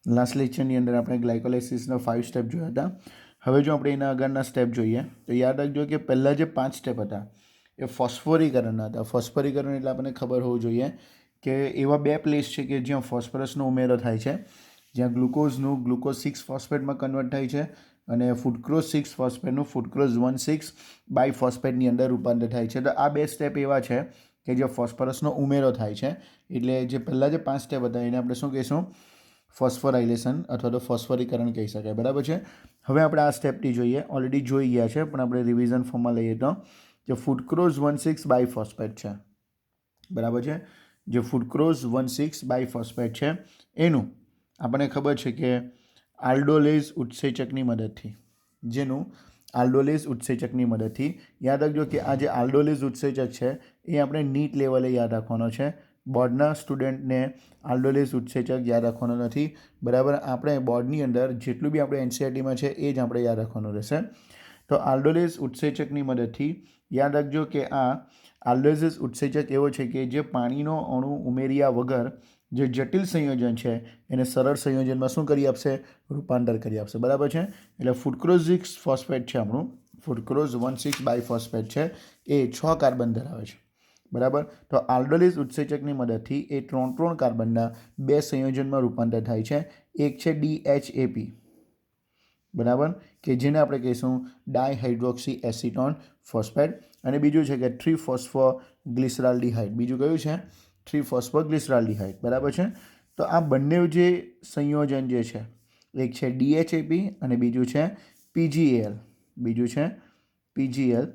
Last લેક્ચરની અંદર આપણે ગ્લાયકોલાઇસિસના 5 step જોયા હતા. હવે જો આપણે એના આગળના સ્ટેપ જોઈએ તો યાદ રાખજો કે પહેલાં જે 5 સ્ટેપ હતા એ ફોસ્ફોરીકરણના હતા. ફોસ્ફોરીકરણ એટલે આપણને ખબર હોવું જોઈએ કે એવા 2 પ્લેસ છે કે જ્યાં ફોસ્ફરસનો ઉમેરો થાય છે, જ્યાં ગ્લુકોઝનું ગ્લુકોઝ 6 ફોસ્ફેટમાં કન્વર્ટ થાય છે અને ફ્રુક્ટોઝ 6 ફોસ્ફેટનું ફ્રુક્ટોઝ 1,6 બાયફોસ્ફેટની અંદર રૂપાંતર થાય છે. તો આ 2 સ્ટેપ એવા છે કે જે ફોસ્ફરસનો ઉમેરો થાય છે. એટલે જે પહેલાં જે 5 સ્ટેપ હતા એને આપણે શું કહીશું? ફોસ્ફોરાઇલેશન અથવા તો ફોસ્ફોરીકરણ કહી શકાય. બરાબર છે. હવે આપણે આ સ્ટેપથી જોઈએ, ઓલરેડી જોઈ ગયા છે પણ આપણે રિવિઝન ફોર્મમાં લઈએ તો જે ફ્રુક્ટોઝ 1,6 બાયફોસ્ફેટ છે, બરાબર છે, જે ફ્રુક્ટોઝ 1,6 બાયફોસ્ફેટ છે એનું આપણને ખબર છે કે આલ્ડોલેઝ ઉત્સેચકની મદદથી, જેનું આલ્ડોલેઝ ઉત્સેચકની મદદથી યાદ રાખજો કે આ જે આલ્ડોલેઝ ઉત્સેચક છે એ આપણે નીટ લેવલે યાદ રાખવાનો છે. બોર્ડના સ્ટુડન્ટને આલ્ડોલેઝ ઉત્સેચક યાદ રાખવાનો નથી. બરાબર, આપણે બોર્ડની અંદર જેટલું બી આપણે એનસીઈઆરટીમાં છે એ જ આપણે યાદ રાખવાનું રહેશે. તો આલ્ડોલેઝ ઉત્સેચકની મદદથી યાદ રાખજો કે આ આલ્ડોલેઝ ઉત્સેચક એવો છે કે જે પાણીનો અણુ ઉમેર્યા વગર જે જટિલ સંયોજન છે એને સરળ સંયોજનમાં શું કરી આપશે? રૂપાંતર કરી આપશે. બરાબર છે. એટલે ફ્રુક્ટોઝ 6 ફોસ્ફેટ છે આપણું, ફ્રુક્ટોઝ 1,6 બાયફોસ્ફેટ છે, એ 6 કાર્બન ધરાવે છે. બરાબર. તો આલ્ડોલેઝ ઉત્સેચકની મદદથી એ 3 કાર્બનના 2 સંયોજનમાં રૂપાંતર થાય છે. એક છે DHAP, બરાબર, કે જેને આપણે કહીશું ડાયહાઇડ્રોક્સી એસિટોન ફોસ્ફેટ, અને બીજું છે કે 3-ફોસ્ફોગ્લિસરાલ્ડિહાઇડ. બીજું કયું છે? 3-ફોસ્ફોગ્લિસરાલ્ડિહાઇડ. બરાબર છે. તો આ બંને જે સંયોજન જે છે, એક છે DHAP અને બીજું છે PGAL. બીજું છે PGL,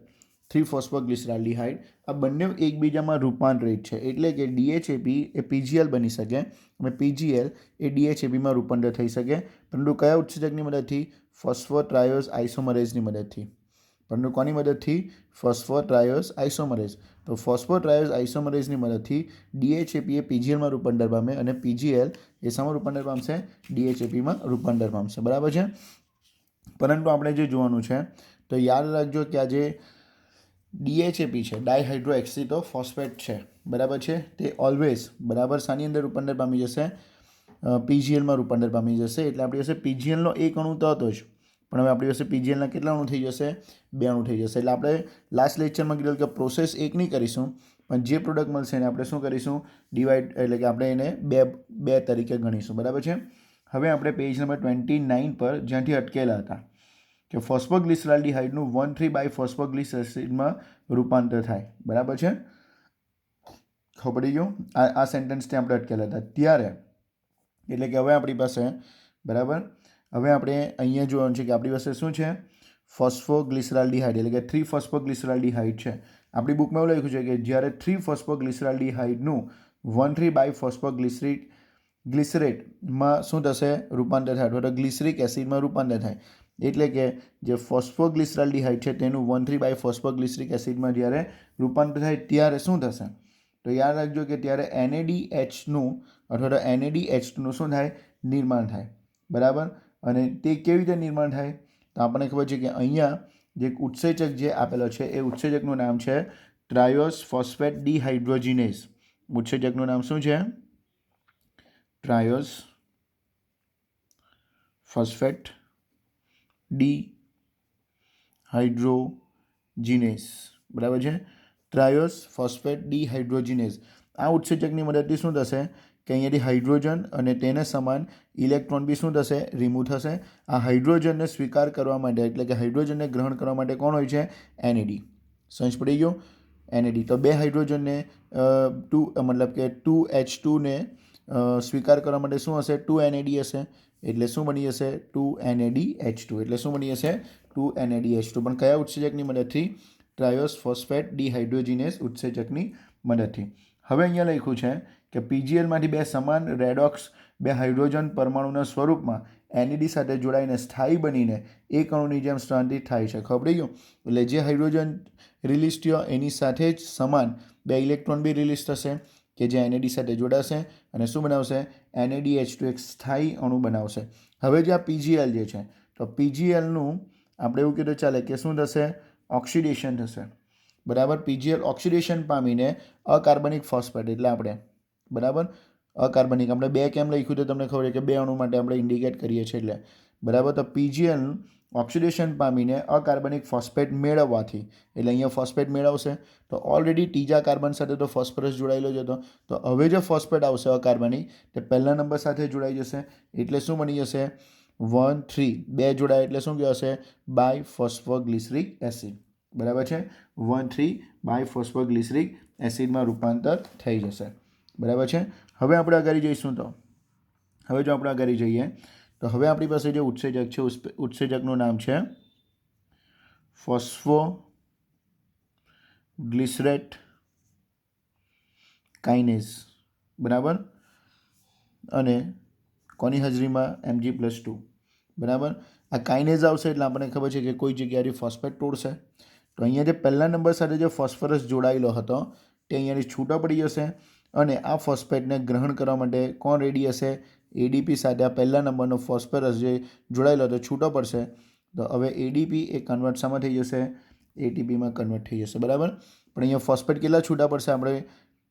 3-ફોસ્ફોગ્લિસરાલ્ડિહાઇડ. આ બંને એકબીજામાં રૂપાંતરિત છે, એટલે કે DHAP એ PGL બની શકે અને PGL એ DHAPમાં રૂપાંતર થઈ શકે, પરંતુ કયા ઉત્સેચકની મદદથી? ફોસ્ફોટ્રાયોઝ આઇસોમરેઝની મદદથી. પરંતુ કોની મદદથી? ફોસ્ફોટ્રાયોઝ આઇસોમરેઝ. તો ફોસ્ફોટ્રાયોઝ આઇસોમરેઝની મદદથી DHAP એ PGLમાં રૂપાંતર પામે અને PGL એ શામાં રૂપાંતર પામશે? DHAPમાં રૂપાંતર પામશે. બરાબર છે. પરંતુ આપણે જે જોવાનું છે તો યાદ રાખજો કે આ જે DHAP છે, ડાયહાઇડ્રો એક્સિટો ફોસ્ફેટ છે, બરાબર છે, તે ઓલવેઝ બરાબર શાની અંદર રૂપાંતર પામી જશે? PGLમાં રૂપાંતર પામી જશે. એટલે આપણી પાસે PGLનો એક અણુ તો હતો જ, પણ હવે આપણી પાસે PGLના કેટલા અણુ થઈ જશે? 2 અણુ થઈ જશે. એટલે આપણે લાસ્ટ લેક્ચરમાં કીધું કે પ્રોસેસ એક નહીં કરીશું, પણ જે પ્રોડક્ટ મળશે એને આપણે શું કરીશું? ડિવાઈડ, એટલે કે આપણે એને બે તરીકે ગણીશું. બરાબર છે. હવે આપણે પેજ નંબર 29 પર જ્યાંથી અટકેલા હતા કે ફોસ્ફોગ્લિસરાલ્ડિહાઇડનું 1,3 બાયફોસ્ફોગ્લિસરાઇડમાં રૂપાંતર થાય. બરાબર છે. ખબર પડી ગયું? આ સેન્ટેન્સથી આપણે અટકેલા હતા ત્યારે, એટલે કે હવે આપણી પાસે, બરાબર, હવે આપણે અહીંયા જોવાનું છે કે આપણી પાસે શું છે? ફોસ્ફોગ્લિસરાલ્ડિહાઇડ, એટલે કે 3-ફોસ્ફોગ્લિસરાલ્ડિહાઇડ છે. આપણી બુકમાં એવું લખ્યું છે કે જ્યારે 3-ફોસ્ફોગ્લિસરાલ્ડિહાઇડનું 1,3 બાયફોસ્ફોગ્લિસરેટમાં શું થશે? રૂપાંતર થાય, અથવા તો ગ્લિસરિક એસિડમાં રૂપાંતર થાય. એટલે કે જે ફોસ્ફોગ્લિસરાલ્ડિહાઇડ છે તેનું 1,3 બાયફોસ્ફોગ્લિસરિક એસિડમાં જ્યારે રૂપાંતર થાય ત્યારે શું થશે? તો યાદ રાખજો કે ત્યારે NADHનું અથવા તો NADH2નું શું થાય? નિર્માણ થાય. બરાબર. અને તે કેવી રીતે નિર્માણ થાય? તો આપણને ખબર છે કે અહીંયા જે ઉત્સેચક જે આપેલો છે એ ઉત્સેચકનું નામ છે ટ્રાયોસ ફોસ્ફેટ ડિહાઇડ્રોજિનેઝ. ઉત્સેચકનું નામ શું છે? Triose phosphate ડિહાઇડ્રોજિનેઝ. બરાબર છે. Triose phosphate ડિહાઇડ્રોજિનેઝ. આ ઉત્સેચકની મદદથી શું થશે કે અહીંયાથી હાઇડ્રોજન અને તેને સમાન ઇલેક્ટ્રોન બી શું થશે? રિમૂવ થશે. આ હાઇડ્રોજનને સ્વીકાર કરવા માટે, એટલે કે હાઇડ્રોજનને ગ્રહણ કરવા માટે કોણ હોય છે? NAD. સમજ પડી ગયો? NAD. તો 2 હાઇડ્રોજનને મતલબ કે 2H2ને સ્વીકાર કરવા માટે શું હશે? 2 NAD હશે. એટલે શું બની જશે? 2 NADH2. એટલે શું બની જશે? 2 NADH2. પણ કયા ઉત્સેચકની મદદથી? ટ્રાયોસ ફોસ્ફેટ ડિહાઇડ્રોજિનેઝ ઉત્સેચકની મદદથી. હવે અહીંયા લખ્યું છે કે PGLમાંથી 2 સમાન રેડોક્સ 2 હાઇડ્રોજન પરમાણુના સ્વરૂપમાં NAD સાથે જોડાઈને સ્થાયી બનીને એક અણુની જેમ સ્થાનાંતરિત થાય છે. ખબર પડી ગયું? એટલે જે હાઇડ્રોજન રિલીઝ થયો એની સાથે જ સમાન 2 ઇલેક્ટ્રોન બી રિલીઝ થશે કે જે NAD સાથે જોડાશે અને શું બનાવશે? NADH2 એક સ્થાયી અણુ બનાવશે. હવે જે આ PGL જે છે તો PGLનું આપણે એવું કીધું ચાલે કે શું થશે? ઓક્સિડેશન થશે. બરાબર. PGL ઓક્સિડેશન પામીને અકાર્બનિક ફોસ્ફેટ, એટલે આપણે, બરાબર, અકાર્બનિક આપણે 2 કેમ લખ્યું તો તમને ખબર છે કે 2 અણુ માટે આપણે ઇન્ડિકેટ કરીએ છીએ એટલે બરાબર. તો પીજીએલ ઓક્સિડેશન પામીને અકાર્બનિક ફોસ્ફેટ મેળવવાથી એટલે અહીંયા ફોસ્ફેટ મેળવશે તો ઓલરેડી ત્રીજા કાર્બન સાથે તો ફોસ્ફરસ જોડાયેલો જ હતો. તો હવે જે ફોસ્ફેટ આવશે અકાર્બનિક તે પહેલા નંબર સાથે જોડાઈ જશે એટલે શું બની જશે 1 3 2 જોડાય એટલે શું કહેવાશે બાયફોસ્ફોગ્લિસરિક એસિડ. બરાબર છે. 1 3 બાયફોસ્ફોગ્લિસરિક એસિડમાં રૂપાંતર થઈ જશે. બરાબર છે. હવે આપણે આગળ જઈશું તો હવે જો આપણે આગળ જઈએ તો હવે આપણી પાસે જે ઉત્સેચક છે ઉત્સેચકનું નામ છે ફોસ્ફોગ્લિસરેટ કાઇનેઝ. બરાબર. અને કોની હાજરીમાં Mg+2. બરાબર. આ કાઇનેઝ આવશે એટલે આપણને ખબર છે કે કોઈ જગ્યાએથી ફોસ્ફેટ તોડશે. તો અહીંયા જે પહેલા નંબર સાથે જે ફોસ્ફરસ જોડાયેલો હતો તે અહીંયાથી છૂટો પડી જશે અને આ ફોસ્ફેટને ગ્રહણ કરવા માટે કોણ રેડી હશે એડીપી સાથે આ પહેલા નંબરનો ફોસ્ફરસ જે જોડાયેલો હતો છૂટો પડશે. તો હવે એડીપી એ કન્વર્ટ શામાં થઈ જશે એટીપીમાં કન્વર્ટ થઈ જશે. બરાબર. પણ અહીંયા ફોસ્ફેટ કેટલા છૂટા પડશે આપણે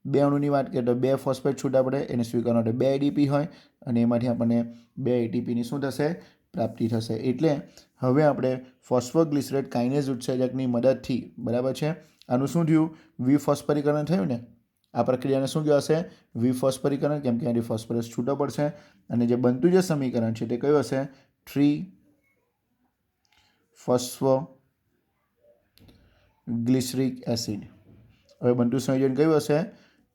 2 અણુની વાત કરીએ તો 2 ફોસ્ફેટ છૂટા પડે એને સ્વીકારવા માટે 2 એડીપી હોય અને એમાંથી આપણને 2 એટીપીની શું થશે પ્રાપ્તિ થશે. એટલે હવે આપણે ફોસ્ફોગ્લિસરેટ કાઇનેઝ ઉત્સેચકની મદદથી બરાબર છે આનું શું થયું વિફોસ્ફરીકરણ થયું ને આ પ્રક્રિયાને શું કહેવાશે વિફોસ્ફરીકરણ કેમ કે આથી ફોસ્ફરસ છૂટો પડશે અને જે બનતું જે સમીકરણ છે તે કયું હશે 3 ફોસ્ફોગ્લિસરિક એસિડ. હવે બનતું સંયોજન કયું હશે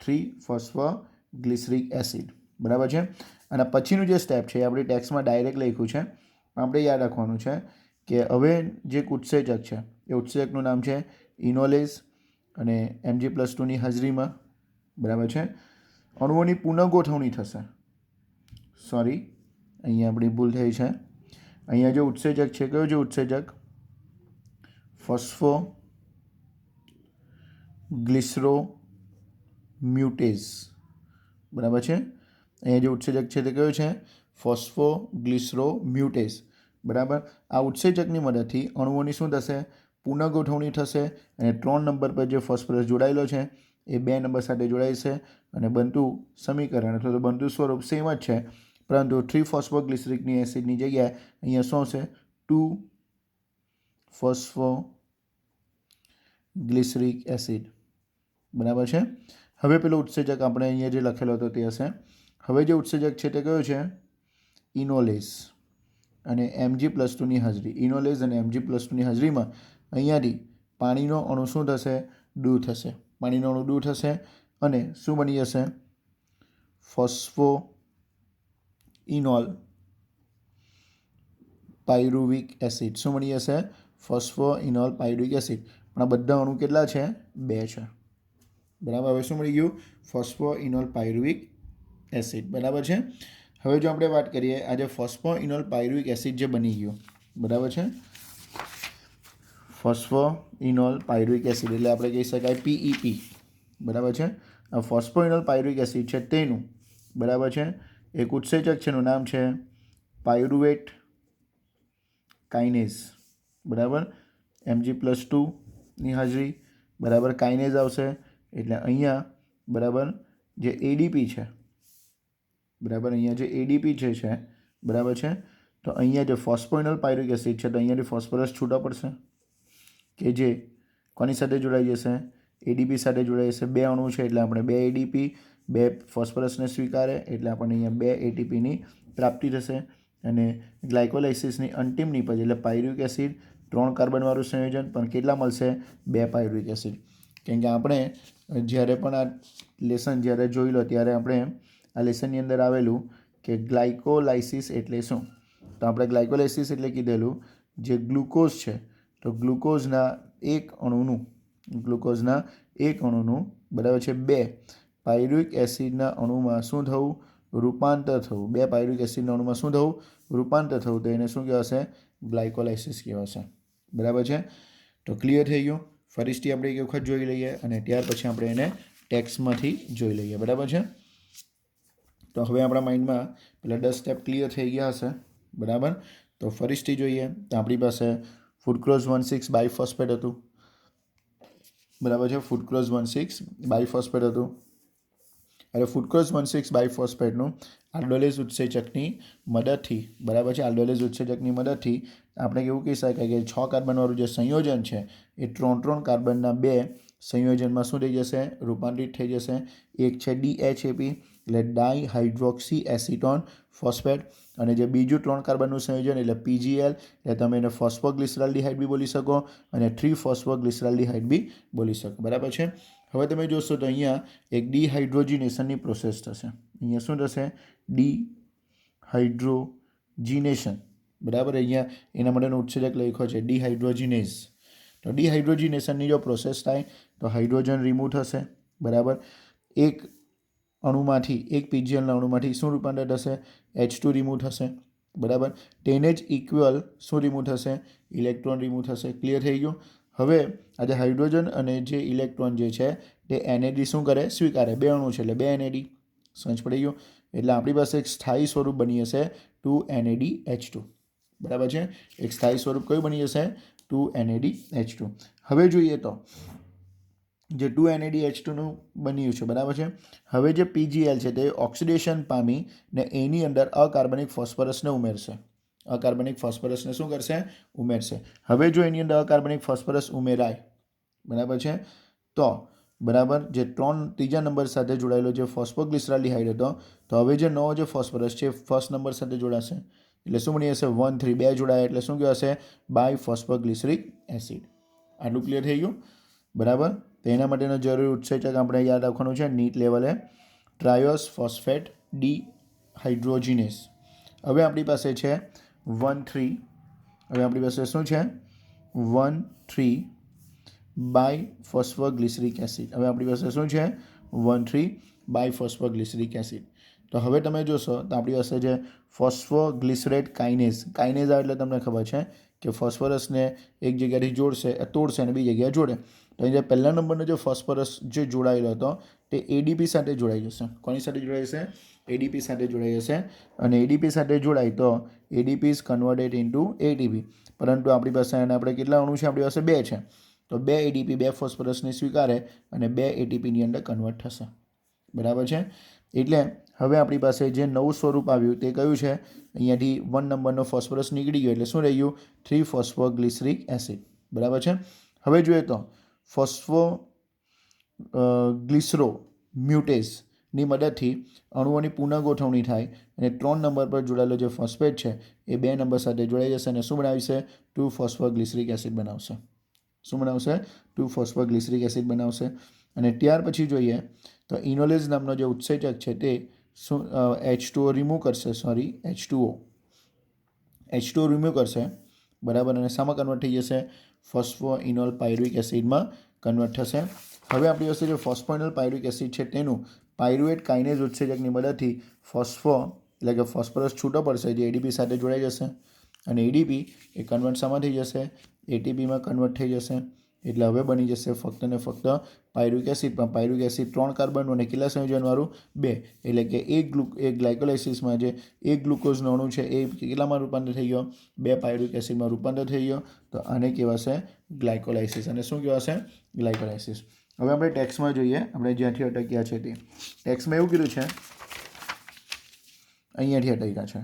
3 ફોસ્ફોગ્લિસરિક એસિડ. બરાબર છે. અને પછીનું જે સ્ટેપ છે એ આપણે ટેક્સ્ટમાં ડાયરેક્ટ લખ્યું છે આપણે યાદ રાખવાનું છે કે હવે જે ઉત્સેચક છે એ ઉત્સેચકનું નામ છે ઇનોલેઝ અને Mg+2ની હાજરીમાં બરાબર છે અણુઓની પુનઃગોઠવણી થશે. સોરી અહીંયા આપણી ભૂલ થઈ છે. અહીંયા જે ઉત્સેચક છે કયો જે ઉત્સેચક ફોસ્ફોગ્લિસરોમ્યુટેઝ. બરાબર છે. અહીંયા જે ઉત્સેચક છે તે કયો છે ફોસ્ફોગ્લિસરોમ્યુટેઝ. બરાબર. આ ઉત્સેચકની મદદથી અણુઓની શું થશે પુનઃગોઠવણી થશે અને 3 નંબર પર જે ફોસ્ફરસ જોડાયેલો છે એ 2 નંબર સાથે જોડાય છે અને બનતું સમીકરણ અથવા તો બનતું સ્વરૂપ સેમ જ છે પરંતુ 3 ફોસ્ફોગ્લિસરિકની એસિડની જગ્યાએ અહીંયા શું હશે 2 ફોસ્ફોગ્લિસરિક એસિડ. બરાબર છે. હવે પેલો ઉત્સેચક આપણે અહીંયા જે લખેલો હતો તે હશે. હવે જે ઉત્સેચક છે તે કયો છે ઇનોલેઝ અને Mg+2ની હાજરી ઇનોલેઝ અને Mg+2ની હાજરીમાં અહીંયાથી પાણીનો અણુ શું થશે દૂર થશે. પાણીનો અણુ દૂર થશે અને શું બની જશે ફોસ્ફોઇનોલ પાયરુવિક એસિડ. શું બની જશે ફોસ્ફોઇનોલ પાયરુવિક એસિડ. પણ આ બધા અણુ કેટલા છે 2 છે. બરાબર. હવે શું મળી ગયું ફોસ્ફોઇનોલ પાયરુવિક એસિડ. બરાબર છે. હવે જો આપણે વાત કરીએ આ જે ફોસ્ફોઇનોલ પાયરુવિક એસિડ જે બની ગયું બરાબર છે ફોસ્ફોઇનોલ પાયરુવિક એસિડ એટલે આપણે કહી શકાય પીઈપી. બરાબર છે. આ ફોસ્ફોઇનોલ પાયરુવિક એસિડ છે તેનું બરાબર છે એક ઉત્સેચક છે એનું નામ છે પાયરુવેટ કાઇનેઝ. બરાબર. Mg+2ની હાજરી બરાબર કાઇનેઝ આવશે એટલે અહીંયા બરાબર જે એડીપી છે બરાબર અહીંયા જે એડીપી છે બરાબર છે તો અહીંયા જે ફોસ્ફોઇનોલ પાયરુવિક એસિડ છે તો અહીંયાથી ફોસ્ફરસ છૂટા પડશે કે જે કોની સાથે જોડાઈ જશે એડીપી સાથે જોડાઈ જશે. 2 અણુ છે એટલે આપણે 2 એડીપી 2 ફોસ્ફરસને સ્વીકારે એટલે આપણને અહીંયા 2 એટીપીની પ્રાપ્તિ થશે અને ગ્લાયકોલાઇસિસની અંતિમ નિપજ એટલે પાયરુવિક એસિડ 3 કાર્બનવાળું સંયોજન પણ કેટલા મળશે 2 પાયરુવિક એસિડ. કેમ કે આપણે જ્યારે પણ આ લેસન જ્યારે જોઈ લો ત્યારે આપણે આ લેસનની અંદર આવેલું કે ગ્લાયકોલાઇસિસ એટલે શું તો આપણે ગ્લાયકોલાઇસિસ એટલે કીધેલું જે ગ્લુકોઝ છે તો ગ્લુકોઝના એક અણુનું બરાબર છે 2 પાયરુવિક એસિડના અણુમાં શું થવું રૂપાંતર થવું 2 પાયરુવિક એસિડના અણુમાં શું થવું રૂપાંતર થવું તો એને શું કહેવાશે ગ્લાયકોલાઇસિસ કહેવાશે. બરાબર છે. તો ક્લિયર થઈ ગયું. ફરીથી આપણે એક વખત જોઈ લઈએ અને ત્યાર પછી આપણે એને ટેક્સ્ટમાંથી જોઈ લઈએ. બરાબર છે. તો હવે આપણા માઇન્ડમાં પેલા 10 સ્ટેપ ક્લિયર થઈ ગયા હશે. બરાબર. તો ફરીથી જોઈએ તો આપણી પાસે ફૂડક્રોઝ 1,6 બાયફોસ્ફેટ હતું. બરાબર છે. ફૂડક્રોઝ 1,6 બાયફોસ્ફેટ હતું એટલે ફ્રુક્ટોઝ 1,6 બાયફોસ્ફેટનું આલ્ડોલેઝ ઉત્સેચકની મદદથી, બરાબર છે, આલ્ડોલેઝ ઉત્સેચકની મદદથી આપણે એવું કહી શકાય કે 6 કાર્બનવાળું જે સંયોજન છે એ 3 કાર્બનના 2 સંયોજનમાં શું થઈ જશે? રૂપાંતરિત થઈ જશે. એક છે DHAP એટલે ડાયહાઇડ્રોક્સી એસિટોન ફોસ્ફેટ, અને જે બીજું 3 કાર્બનનું સંયોજન એટલે PGL એટલે તમે એને ફોસ્ફોગ્લિસરાલ્ડિહાઇડ બી બોલી શકો અને 3-ફોસ્ફોગ્લિસરાલ્ડિહાઇડ બી બોલી શકો, બરાબર છે. હવે તમે જોશો તો અહીંયા એક ડિહાઇડ્રોજિનેશનની પ્રોસેસ થશે. અહીંયા શું થશે? ડિહાઇડ્રોજિનેશન, બરાબર. અહીંયા એના માટેનો ઉત્સેચક લખ્યો છે ડિહાઇડ્રોજિનેઝ. તો ડિહાઇડ્રોજિનેશનની જો પ્રોસેસ થાય તો હાઇડ્રોજન રિમૂવ થશે, બરાબર. એક અણુમાંથી, એક પીજીએલના અણુમાંથી શું રૂપાંતર થશે? H2 રિમૂવ થશે, બરાબર. તેને જ ઇક્વલ શું રિમૂવ થશે? ઇલેક્ટ્રોન રિમૂવ થશે. ક્લિયર થઈ ગયું? હવે આ જે હાઇડ્રોજન અને જે ઇલેક્ટ્રોન જે છે તે NAD શું કરે? સ્વીકારે. 2 અણુ છે એટલે 2 NAD. સમજ પડી ગયું? એટલે આપણી પાસે એક સ્થાયી સ્વરૂપ બની જશે 2NADH2, બરાબર છે. એક સ્થાયી સ્વરૂપ કયું બની જશે? 2NADH2. હવે જોઈએ તો જે 2NADH2નું બન્યું છે, બરાબર છે. હવે જે PGL છે તે ઓક્સિડેશન પામી ને એની અંદર અકાર્બનિક ફોસ્ફરસને ઉમેરશે. અકાર્બનિક ફોસ્ફરસને શું કરશે? ઉમેરશે. હવે જો એની અંદર અકાર્બનિક ફોસ્ફરસ ઉમેરાય, બરાબર છે, તો બરાબર જે ત્રીજા નંબર સાથે જોડાયેલો જે ફોસ્ફોગ્લિસરાલ્ડિહાઇડ હતો, તો હવે જે નવો જે ફોસ્ફરસ છે ફર્સ્ટ નંબર સાથે જોડાશે એટલે શું બની જશે? 1, 3, 2 જોડાયા એટલે શું કહેવાશે? બાયફોસ્ફોગ્લિસરિક એસિડ. આટલું ક્લિયર થઈ ગયું, બરાબર. તો એના માટેનો જરૂરી ઉત્સેચક આપણે યાદ રાખવાનું છે નીટ લેવલે, ટ્રાયોસ ફોસ્ફેટ ડિહાઇડ્રોજિનેઝ. હવે આપણી પાસે છે 1,3, હવે આપણી પાસે શું છે? 1,3 બાયફોસ્ફોગ્લિસરિક એસિડ. હવે આપણી પાસે શું છે? 1,3 બાયફોસ્ફોગ્લિસરિક એસિડ. તો હવે તમે જોશો તો આપણી પાસે છે ફોસ્ફોગ્લિસરેટ કાઇનેઝ. કાઇનેઝ આવે એટલે તમને ખબર છે કે ફોસ્ફરસને એક જગ્યાથી જોડશે, તોડશે અને બીજી જગ્યાએ જોડે. તો અહીંયા પહેલા નંબરનો જે ફોસ્ફરસ જે જોડાયેલો હતો તે ADP સાથે જોડાઈ જશે. કોની સાથે જોડાઈ જશે? ADP સાથે જોડાઈ જશે. અને ADP સાથે જોડાય તો ADP is converted into ATP. પરંતુ આપણી પાસે આપણે કેટલા અણુ છે? આપણી પાસે 2 છે. તો 2 ADP 2 ફોસ્ફરસને સ્વીકારે અને 2 ATPની અંદર કન્વર્ટ થશે, બરાબર છે. એટલે હવે આપણી પાસે જે નવું સ્વરૂપ આવ્યું તે કયું છે? અહીંયાથી 1 નંબરનો ફોસ્ફરસ નીકળી ગયો એટલે શું રહ્યું? 3-ફોસ્ફોગ્લિસરિક એસિડ, બરાબર છે. હવે જોઈએ તો ગ્લિસરો મ્યુટેઝની મદદથી અણુઓની પુનઃગોઠવણી થાય અને 3 નંબર પર જોડાયેલો જે ફોસ્ફેટ છે એ 2 નંબર સાથે જોડાઈ જશે અને શું બનાવશે? 2-ફોસ્ફોગ્લિસરિક એસિડ બનાવશે. શું બનાવશે? 2-ફોસ્ફોગ્લિસરિક એસિડ બનાવશે. અને ત્યાર પછી જોઈએ તો ઇનોલેઝ નામનો જે ઉત્સેચક છે તે શું H2O રિમૂવ કરશે, H2O રિમૂવ કરશે, બરાબર. અને શામાં કન્વર્ટ થઈ જશે? ફોસ્ફોઇનોલ પાયરુવિક એસિડમાં કન્વર્ટ થશે. હવે આપણી પાસે જે ફોસ્ફોઇનોલ પાયરુવિક એસિડ છે તેનું પાયરુવેટ કાઇનેઝ ઉત્સેચકની મદદથી એટલે કે ફોસ્ફરસ છૂટો પડશે જે ADP સાથે જોડાઈ જશે અને ADP એ કન્વર્ટ શામાં થઈ જશે? ATPમાં કન્વર્ટ થઈ જશે. એટલે હવે બની જશે ફક્ત ને ફક્ત પાયરુવિક એસિડ. પણ પાયરુવિક એસિડ 3 કાર્બનનું અને કેટલા સંયોજનવાળું? 2. એટલે કે એક ગ્લાયકોલાઇસિસમાં જે એક ગ્લુકોઝનો અણુ છે એ કેટલામાં રૂપાંતર થઈ ગયો? 2 પાયરુવિક એસિડમાં રૂપાંતર થઈ ગયો. તો આને કહેવાશે ગ્લાયકોલાઇસિસ. અને શું કહેવાશે? ગ્લાયકોલાઇસિસ. હવે આપણે ટેક્સ્ટમાં જોઈએ, આપણે જ્યાંથી અટક્યા છે તે ટેક્સ્ટમાં એવું કીધું છે, અહીંયાથી અટક્યા છે.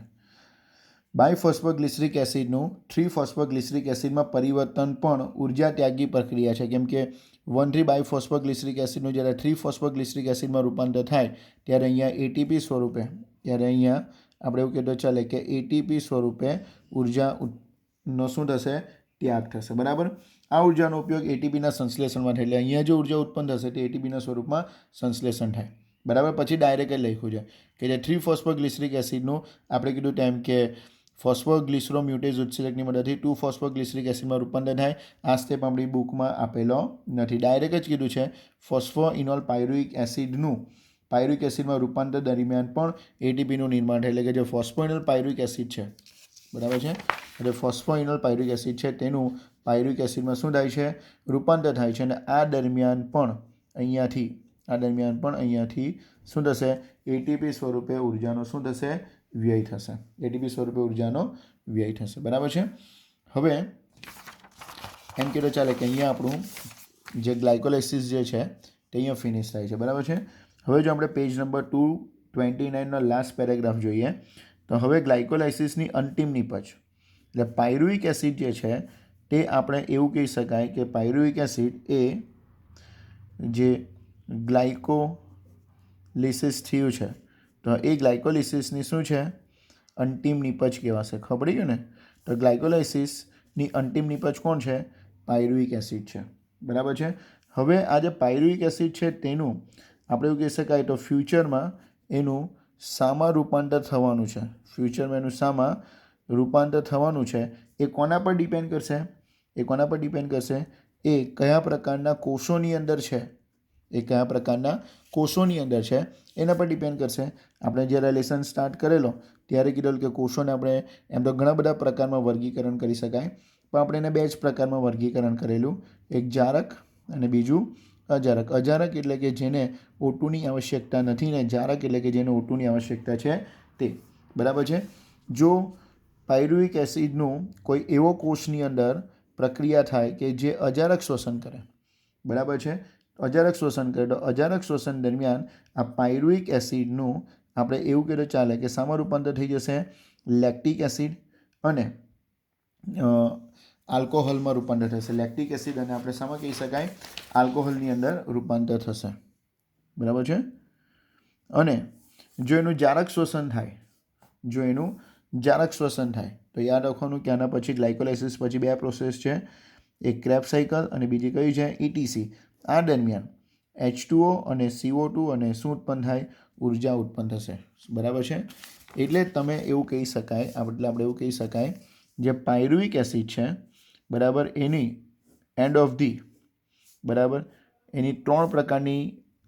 બાયફોસ્ફોગ્લિસરિક એસિડનું 3-ફોસ્ફોગ્લિસરિક એસિડમાં પરિવર્તન પણ ઉર્જા ત્યાગી પ્રક્રિયા છે. કેમ કે 1,3 બાયફોસ્ફોગ્લિસરિક એસિડનું જ્યારે 3-ફોસ્ફોગ્લિસરિક એસિડમાં રૂપાંતર થાય ત્યારે અહીંયા ATP સ્વરૂપે, ત્યારે અહીંયા આપણે એવું કહેતો ચાલે કે ATP સ્વરૂપે ઉર્જાનો શું થશે? ત્યાગ થશે, બરાબર. આ ઉર્જાનો ઉપયોગ ATPના સંશ્લેષણમાં થાય. એટલે અહીંયા જે ઉર્જા ઉત્પન્ન થશે તે ATPના સ્વરૂપમાં સંશ્લેષણ થાય, બરાબર. પછી ડાયરેક્ટ જ લખ્યું છે કે જે 3-ફોસ્ફોગ્લિસરિક એસિડનું આપણે કીધું તેમ કે ફોસ્ફોગ્લિસરોમ્યુટેઝ ઉત્સેચકની મદદથી 2-ફોસ્ફોગ્લિસરિક એસિડમાં રૂપાંતર થાય. આ સ્ટેપ આપણી બુકમાં આપેલો નથી. ડાયરેક્ટ જ કીધું છે ફોસ્ફોઇનોલ પાયરુવિક એસિડમાં રૂપાંતર દરમિયાન પણ ATPનું નિર્માણ થાય. એટલે કે જે ફોસ્ફોઇનોલ પાયરુવિક એસિડ છે, બરાબર છે, એટલે ફોસ્ફોઇનોલ પાયરુવિક એસિડ છે તેનું પાયરુવિક એસિડમાં શું થાય છે? રૂપાંતર થાય છે. અને આ દરમિયાન પણ અહીંયાથી શું થશે? ATP સ્વરૂપે ઉર્જાનો શું થશે? વ્યય થશે. ATP સ્વરૂપે ઉર્જાનો વ્યય થશે, બરાબર છે. હવે એમ કહેતો ચાલે કે અહીંયા આપણું જે ગ્લાયકોલાઇસિસ જે છે તે અહીંયા ફિનિશ થાય છે, બરાબર છે. હવે જો આપણે પેજ નંબર 229નો લાસ્ટ પેરેગ્રાફ જોઈએ તો હવે ગ્લાયકોલાઇસિસની અંતિમ નિપજ એટલે પાયરુવિક એસિડ જે છે તે આપણે એવું કહી શકાય કે પાયરુવિક એસિડ એ જે ગ્લાયકોલિસિસ થયું છે તો એ ગ્લાયકોલિસિસની શું છે અંતિમ નિપજ કહેવાશે. ખબર પડી ગયું ને? તો ગ્લાયકોલાઇસિસની અંતિમ નિપજ કોણ છે? પાયરુવિક એસિડ છે. બરાબર છે. હવે આ જે પાયરુવિક એસિડ છે તેનું આપણે એવું કહી શકાય તો ફ્યુચરમાં એનું શામાં રૂપાંતર થવાનું છે? ફ્યુચરમાં એનું શામાં રૂપાંતર થવાનું છે એ કોના પર ડિપેન્ડ કરશે? એ કોના પર ડિપેન્ડ કરશે? એ કયા પ્રકારના કોષોની અંદર છે, એ કયા પ્રકારના કોષોની અંદર છે એના પર ડિપેન્ડ કરશે. આપણે જ્યારે લેસન સ્ટાર્ટ કરેલો ત્યારે કીધેલું કે કોષોને આપણે એમ તો ઘણા બધા પ્રકારમાં વર્ગીકરણ કરી શકાય, પણ આપણે એને 2 જ પ્રકારમાં વર્ગીકરણ કરેલું, એક જારક અને બીજું અજારક. અજારક એટલે કે જેને O2ની આવશ્યકતા નથી ને જારક એટલે કે જેને O2ની આવશ્યકતા છે તે. બરાબર છે. જો પાયરુવિક એસિડનું કોઈ એવો કોષની અંદર પ્રક્રિયા થાય કે જે અજારક શોષણ કરે, બરાબર છે, અજારક શોષણ કરે તો અજારક શોષણ દરમિયાન આ પાયરુવિક એસિડનું આપણે એવું કહીએ તો ચાલે કે શામાં રૂપાંતર થઈ જશે? લેક્ટિક એસિડ અને આલ્કોહોલમાં રૂપાંતર થશે. લેક્ટિક એસિડ અને આપણે શામાં કહી શકાય? આલ્કોહોલની અંદર રૂપાંતર થશે. બરાબર છે. અને જો એનું જારક શોષણ થાય, જો એનું જારક શ્વસન થાય તો યાદ રાખવાનું કે આના પછી ગ્લાયકોલાઇસિસ પછી 2 પ્રોસેસ છે, એક ક્રેબ્સ સાયકલ અને બીજી કઈ છે? ETC. આ દરમિયાન H2O અને CO2 અને શું ઉત્પન્ન થાય? ઉર્જા ઉત્પન્ન થશે. બરાબર છે. એટલે તમે એવું કહી શકાય, એટલે આપણે એવું કહી શકાય જે પાયરુવિક એસિડ છે, બરાબર, એની એન્ડ ઓફ ધી, બરાબર, એની 3 પ્રકારની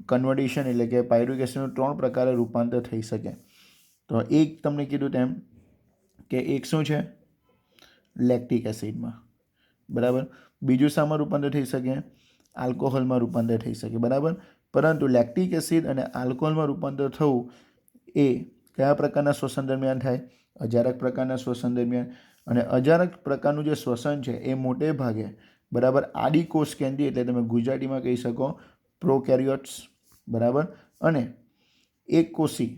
કન્વર્ટેશન એટલે કે પાયરુવિક એસિડનું 3 પ્રકારે રૂપાંતર થઈ શકે. તો એક તમને કીધું તેમ કે એક શું છે? લેક્ટિક એસિડમાં, બરાબર. બીજું શામાં રૂપાંતર થઈ શકે? આલ્કોહોલમાં રૂપાંતર થઈ શકે. બરાબર. પરંતુ લેક્ટિક એસિડ અને આલ્કોહોલમાં રૂપાંતર થવું એ કયા પ્રકારના શ્વસન દરમિયાન થાય? અજારક પ્રકારના શ્વસન દરમિયાન. અને અજારક પ્રકારનું જે શ્વસન છે એ મોટે ભાગે, બરાબર, આદિકોષ કેન્દ્રીય એટલે તમે ગુજરાતીમાં કહી શકો પ્રોકેરિયોટ્સ, બરાબર, અને એક કોષી,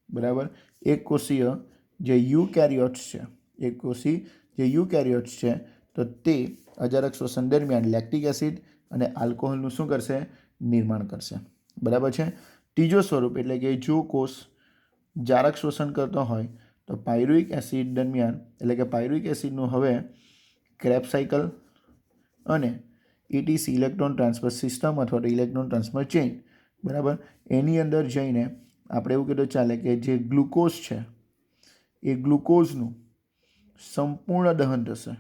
બરાબર, એક કોષીય જે યુકેરિયોટ્સ છે, એક કોષી જે યુકેરિયોટ્સ છે, તો તે અજારક શ્વસન દરમિયાન લેક્ટિક એસિડ અને આલ્કોહોલનું શું કરશે? નિર્માણ કરશે. બરાબર છે. ત્રીજો સ્વરૂપ એટલે કે જો કોષ જારક શોષણ કરતો હોય તો પાયરુવિક એસિડ દરમિયાન એટલે કે પાયરુવિક એસિડનું હવે ક્રેબ્સ સાયકલ અને ETC ઇલેક્ટ્રોન ટ્રાન્સફર સિસ્ટમ અથવા તો ઇલેક્ટ્રોન ટ્રાન્સફર ચેઇન, બરાબર, એની અંદર જઈને આપણે એવું કીધું ચાલે કે જે ગ્લુકોઝ છે એ ગ્લુકોઝનું સંપૂર્ણ દહન થશે,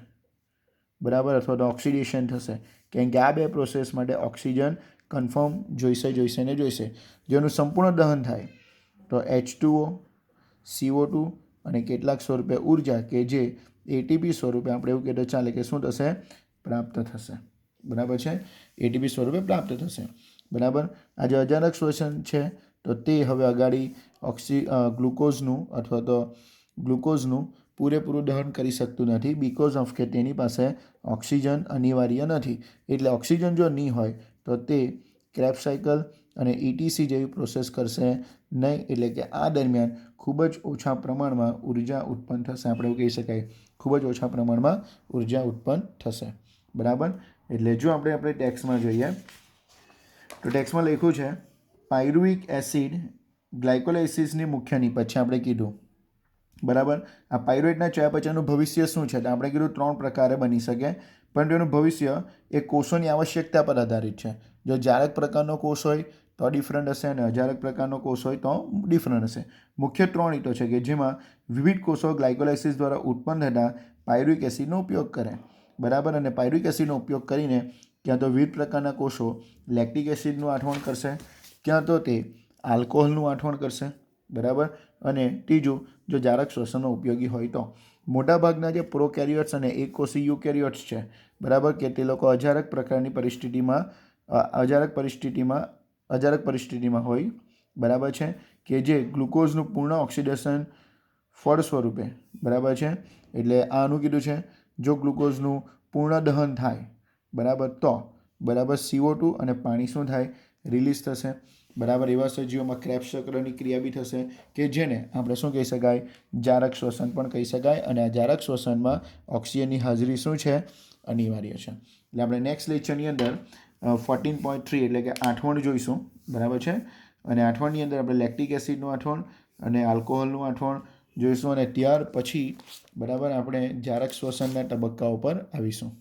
બરાબર, અથવા તો ઓક્સિડેશન થશે. કેમ કે આ 2 પ્રોસેસ માટે ઓક્સિજન કન્ફર્મ જોઈશે ને જોઈશે. જેનું સંપૂર્ણ દહન થાય તો H2O, CO2 અને કેટલાક સ્વરૂપે ઉર્જા કે જે ATP સ્વરૂપે આપણે એવું કહીએ તો ચાલે કે શું થશે? પ્રાપ્ત થશે. બરાબર છે. ATP સ્વરૂપે પ્રાપ્ત થશે. બરાબર. આ જે અજારક શ્વસન છે તો તે હવે અગાડી ગ્લુકોઝનું અથવા તો ગ્લુકોઝનું પૂરેપૂરું દહન કરી શકતું નથી, બીકોઝ ઓફ કે તેની પાસે ઓક્સિજન અનિવાર્ય નથી. એટલે ઓક્સિજન જો નહીં હોય તો તે ક્રેબ્સ સાયકલ અને ETC જેવી પ્રોસેસ કરશે નહીં. એટલે કે આ દરમિયાન ખૂબ જ ઓછા પ્રમાણમાં ઉર્જા ઉત્પન્ન થશે. આપણે એવું કહી શકાય ખૂબ જ ઓછા પ્રમાણમાં ઉર્જા ઉત્પન્ન થશે. બરાબર. એટલે જો આપણે ટેક્સ્ટમાં જોઈએ તો ટેક્સ્ટમાં લખ્યું છે પાયરુવિક એસિડ ગ્લાયકોલાઇસિસની મુખ્ય નિપજ છે. આપણે કીધું, બરાબર. આ પાયરુવેટના ચયાપચયનું ભવિષ્ય શું છે? તો આપણે કીધું 3 પ્રકારે બની શકે, પરંતુ એનું ભવિષ્ય એ કોષોની આવશ્યકતા પર આધારિત છે. જો જારક પ્રકારનો કોષ હોય તો ડિફરન્ટ હશે અને અજારક પ્રકારનો કોષ હોય તો ડિફરન્ટ હશે. મુખ્ય 3 રીતો છે કે જેમાં વિવિધ કોષો ગ્લાયકોલાઇસિસ દ્વારા ઉત્પન્ન થતા પાયરુવિક એસિડનો ઉપયોગ કરે, બરાબર, અને પાયરુવિક એસિડનો ઉપયોગ કરીને ક્યાં તો વિવિધ પ્રકારના કોષો લેક્ટિક એસિડનું આઠવણ કરશે, ક્યાં તો તે આલ્કોહોલનું આઠવણ કરશે, બરાબર. અને ત્રીજું, જો જારક શ્વસનનો ઉપયોગી હોય તો. મોટાભાગના જે પ્રોકેરિયોટ્સ અને એકકોષી યુકેરિયોટ્સ છે, બરાબર, કે તે લોકો અજારક પ્રકારની પરિસ્થિતિમાં હોય, બરાબર છે, કે જે ગ્લુકોઝનું પૂર્ણ ઓક્સિડેશન ફળ સ્વરૂપે, બરાબર છે. એટલે આનું કીધું છે જો ગ્લુકોઝનું પૂર્ણ દહન થાય, બરાબર, તો બરાબર CO2 અને પાણી શું થાય? રિલીઝ થશે. બરાબર. એવા સજીવોમાં ક્રેબ્સ ચક્રની ક્રિયા બી થશે કે જેને આપણે શું કહી શકાય, જારક શ્વસન પણ કહી શકાય. અને આ જારક શ્વસનમાં ઓક્સિજનની હાજરી શું છે, અનિવાર્ય છે. એટલે આપણે નેક્સ્ટ લેક્ચરની અંદર 14.3 એટલે કે આઠવણ જોઈશું. બરાબર છે. અને આઠવણની અંદર આપણે લેક્ટિક એસિડનું આઠવણ અને આલ્કોહોલનું આઠવણ જોઈશું. અને ત્યાર પછી બરાબર આપણે જારક શ્વસનના તબક્કાઓ પર આવીશું.